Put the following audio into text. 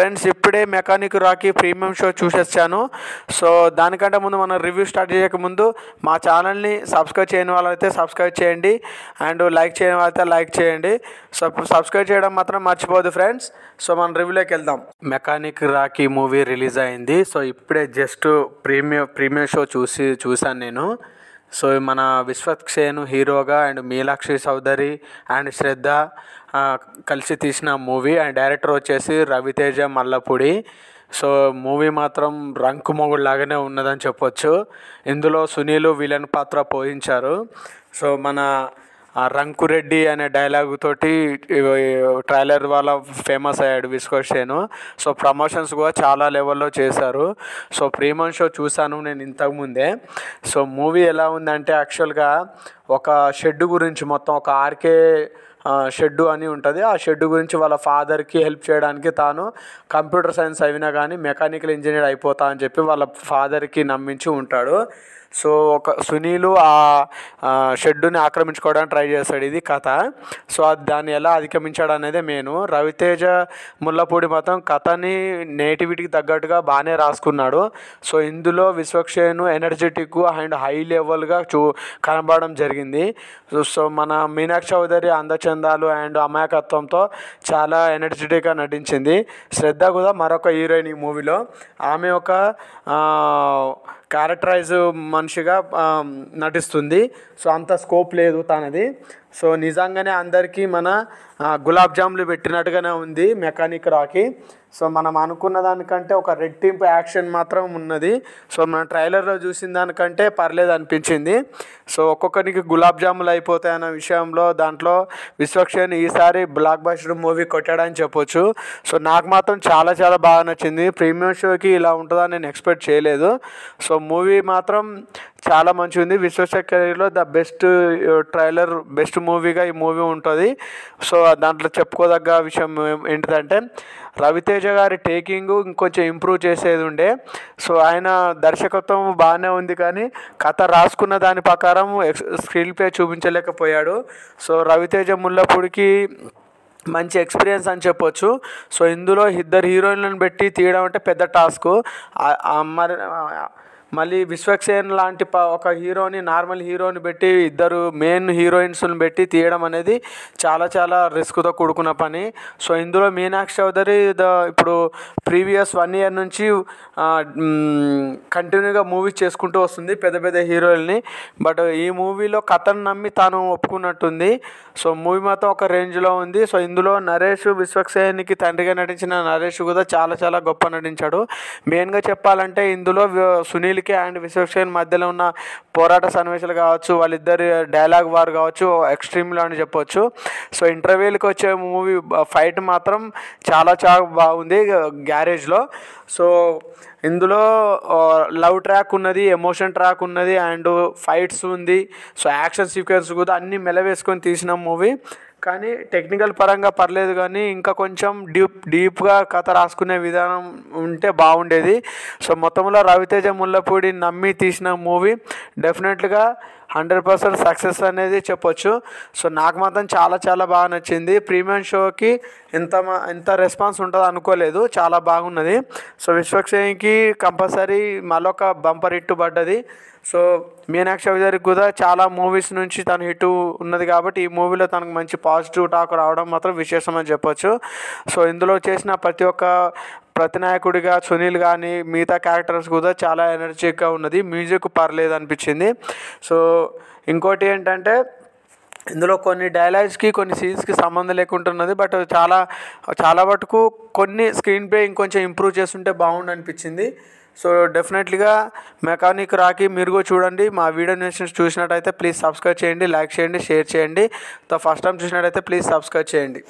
Friends, ఇప్పుడే Mechanic Rocky premium show చూసొచ్చాను. So దానికంటే ముందు మనం రివ్యూ స్టార్ట్ చేయకముందు మా ఛానల్ని సబ్స్క్రైబ్ చేయని వాళ్ళైతే సబ్స్క్రైబ్ చేయండి అండ్ లైక్ చేయని వాళ్ళైతే లైక్ చేయండి. సో సబ్స్క్రైబ్ చేయడం మాత్రం మర్చిపోదు ఫ్రెండ్స్. సో మనం రివ్యూలోకి వెళ్దాం. మెకానిక్ రాకీ మూవీ రిలీజ్ అయింది. సో ఇప్పుడే జస్ట్ ప్రీమియం షో చూశాను నేను. సో మన విశ్వక్సేన్ హీరోగా అండ్ మీనాక్షి చౌదరి అండ్ శ్రద్ధ కలిసి తీసిన మూవీ అండ్ డైరెక్టర్ వచ్చేసి రవితేజ మల్లపూడి. సో మూవీ మాత్రం రంకు మొగుడు లాగానే ఉన్నదని చెప్పొచ్చు. ఇందులో సునీల్ విలన్ పాత్ర పోషించారు. సో మన రంకురెడ్డి అనే డైలాగ్ తోటి ట్రైలర్ వల్ల ఫేమస్ అయ్యాడు విశ్వక్సేన్. సో ప్రమోషన్స్ కూడా చాలా లెవెల్లో చేశారు. సో ప్రీమియం షో చూశాను నేను ఇంతకుముందే. సో మూవీ ఎలా ఉందంటే యాక్చువల్గా ఒక షెడ్ గురించి, మొత్తం ఒక ఆర్కే షెడ్డు అని ఉంటుంది. ఆ షెడ్డు గురించి వాళ్ళ ఫాదర్కి హెల్ప్ చేయడానికి తాను కంప్యూటర్ సైన్స్ అయినా కానీ మెకానికల్ ఇంజనీర్ అయిపోతా అని చెప్పి వాళ్ళ ఫాదర్కి నమ్మించి ఉంటాడు. సో ఒక సునీలు ఆ షెడ్డుని ఆక్రమించుకోవడానికి ట్రై చేస్తాడు. ఇది కథ. సో దాన్ని ఎలా అధిగమించాడు అనేది మెయిన్. రవితేజ ముల్లపూడి మాత్రం కథని నేటివిటీకి తగ్గట్టుగా బాగానే రాసుకున్నాడు. సో ఇందులో విశ్వక్సేన్ ఎనర్జెటిక్ అండ్ హై లెవెల్గా కనబడడం జరిగింది. సో మన మీనాక్షి చౌదరి అందచందాలు అండ్ అమాయకత్వంతో చాలా ఎనర్జెటిక్గా నటించింది. శ్రద్ధ కూడా మరొక హీరోయిన్ ఈ మూవీలో. ఆమె ఒక క్యారెక్టరైజ్ మనిషిగా నటిస్తుంది. సో అంత స్కోప్ లేదు తనది. సో నిజంగానే అందరికీ మన గులాబ్ జాములు పెట్టినట్టుగానే ఉంది మెకానిక్ రాకీ. సో మనం అనుకున్న దానికంటే ఒక రెట్టింపు యాక్షన్ మాత్రం ఉన్నది. సో మన ట్రైలర్లో చూసిన దానికంటే పర్లేదు అనిపించింది. సో ఒక్కొక్కరికి గులాబ్ జాములు అయిపోతాయన్న విషయంలో దాంట్లో విశ్వక్సేన్ ఈసారి బ్లాక్ బస్టర్ మూవీ కొట్టాడని చెప్పొచ్చు. సో నాకు మాత్రం చాలా చాలా బాగా నచ్చింది. ప్రీమియం షోకి ఇలా ఉంటుందని నేను ఎక్స్పెక్ట్ చేయలేదు. సో మూవీ మాత్రం చాలా మంచిగా ఉంది. విశ్వక్సేన్లో ద బెస్ట్ ట్రైలర్, బెస్ట్ మూవీగా ఈ మూవీ ఉంటుంది. సో దాంట్లో చెప్పుకోదగ్గ విషయం ఏంటిదంటే రవితేజ గారి టేకింగ్ ఇంకొంచెం ఇంప్రూవ్ చేసేది ఉండే. సో ఆయన దర్శకత్వం బాగానే ఉంది కానీ కథ రాసుకున్న దాని ప్రకారం స్క్రీన్ ప్లే చూపించలేకపోయాడు. సో రవితేజ ముల్లపూడికి మంచి ఎక్స్పీరియన్స్ అని చెప్పొచ్చు. సో ఇందులో ఇద్దరు హీరోయిన్లను పెట్టి తీయడం అంటే పెద్ద టాస్క్. మళ్ళీ విశ్వక్సేన్ లాంటి ఒక హీరోని, నార్మల్ హీరోని పెట్టి ఇద్దరు మెయిన్ హీరోయిన్స్ని పెట్టి తీయడం అనేది చాలా చాలా రిస్క్తో కూడుకున్న పని. సో ఇందులో మీనాక్షి చౌదరి ఇప్పుడు ప్రీవియస్ 1 year నుంచి కంటిన్యూగా మూవీస్ చేసుకుంటూ వస్తుంది పెద్ద పెద్ద హీరోయిన్ని. బట్ ఈ మూవీలో కథను నమ్మి తాను ఒప్పుకున్నట్టుంది. సో మూవీ మాత్రం ఒక రేంజ్లో ఉంది. సో ఇందులో నరేష్, విశ్వక్సేన్కి తండ్రిగా నటించిన నరేష్ కూడా చాలా చాలా గొప్ప నటించాడు. మెయిన్గా చెప్పాలంటే ఇందులో సునీల్ అండ్ విశ్వక్సేన్ మధ్యలో ఉన్న పోరాట సన్నివేశాలు కావచ్చు, వాళ్ళిద్దరి డైలాగ్ వార్ కావచ్చు, ఎక్స్ట్రీమ్లో అని చెప్పొచ్చు. సో ఇంటర్వ్యూలకు వచ్చే మూవీ ఫైట్ మాత్రం చాలా చాలా బాగుంది గ్యారేజ్లో. సో ఇందులో లవ్ ట్రాక్ ఉన్నది, ఎమోషన్ ట్రాక్ ఉన్నది అండ్ ఫైట్స్ ఉంది. సో యాక్షన్ సీక్వెన్స్ కూడా అన్నీ మెలవేసుకొని తీసిన మూవీ. కానీ టెక్నికల్ పరంగా పర్లేదు, కానీ ఇంకా కొంచెం డీప్గా కథ రాసుకునే విధానం ఉంటే బాగుండేది. సో మొత్తంలో రవితేజ ముల్లపూడి నమ్మి తీసిన మూవీ డెఫినెట్గా 100% సక్సెస్ అనేది చెప్పొచ్చు. సో నాకు మాత్రం చాలా చాలా బాగా నచ్చింది. ప్రీమియం షోకి ఎంత రెస్పాన్స్ ఉంటుందో అనుకోలేదు, చాలా బాగున్నది. సో విశ్వక్సేన్కి కంపల్సరీ మరొక బంపర్ హిట్ పడ్డది. సో మీనాక్షి చౌదరికి కూడా చాలా మూవీస్ నుంచి తను హిట్ ఉన్నది కాబట్టి ఈ మూవీలో తనకు మంచి పాజిటివ్ టాక్ రావడం మాత్రం విశేషం అని చెప్పొచ్చు. సో ఇందులో చేసిన ప్రతి నాయకుడిగా సునీల్ కానీ మిగతా క్యారెక్టర్స్ కూడా చాలా ఎనర్జిక్గా ఉన్నది. మ్యూజిక్ పర్లేదు అనిపించింది. సో ఇంకోటి ఏంటంటే ఇందులో కొన్ని డైలాగ్స్కి కొన్ని సీన్స్కి సంబంధం లేకుంటున్నది. బట్ చాలా మటుకు కొన్ని స్క్రీన్ ప్లే ఇంకొంచెం ఇంప్రూవ్ చేస్తుంటే బాగుండు అనిపించింది. సో డెఫినెట్లీగా మెకానిక్ రాకీ మీరు కూడా చూడండి. మా వీడియో చూసినట్టయితే ప్లీజ్ సబ్స్క్రైబ్ చేయండి, లైక్ చేయండి, షేర్ చేయండి. ఫస్ట్ టైం చూసినట్టయితే ప్లీజ్ సబ్స్క్రైబ్ చేయండి.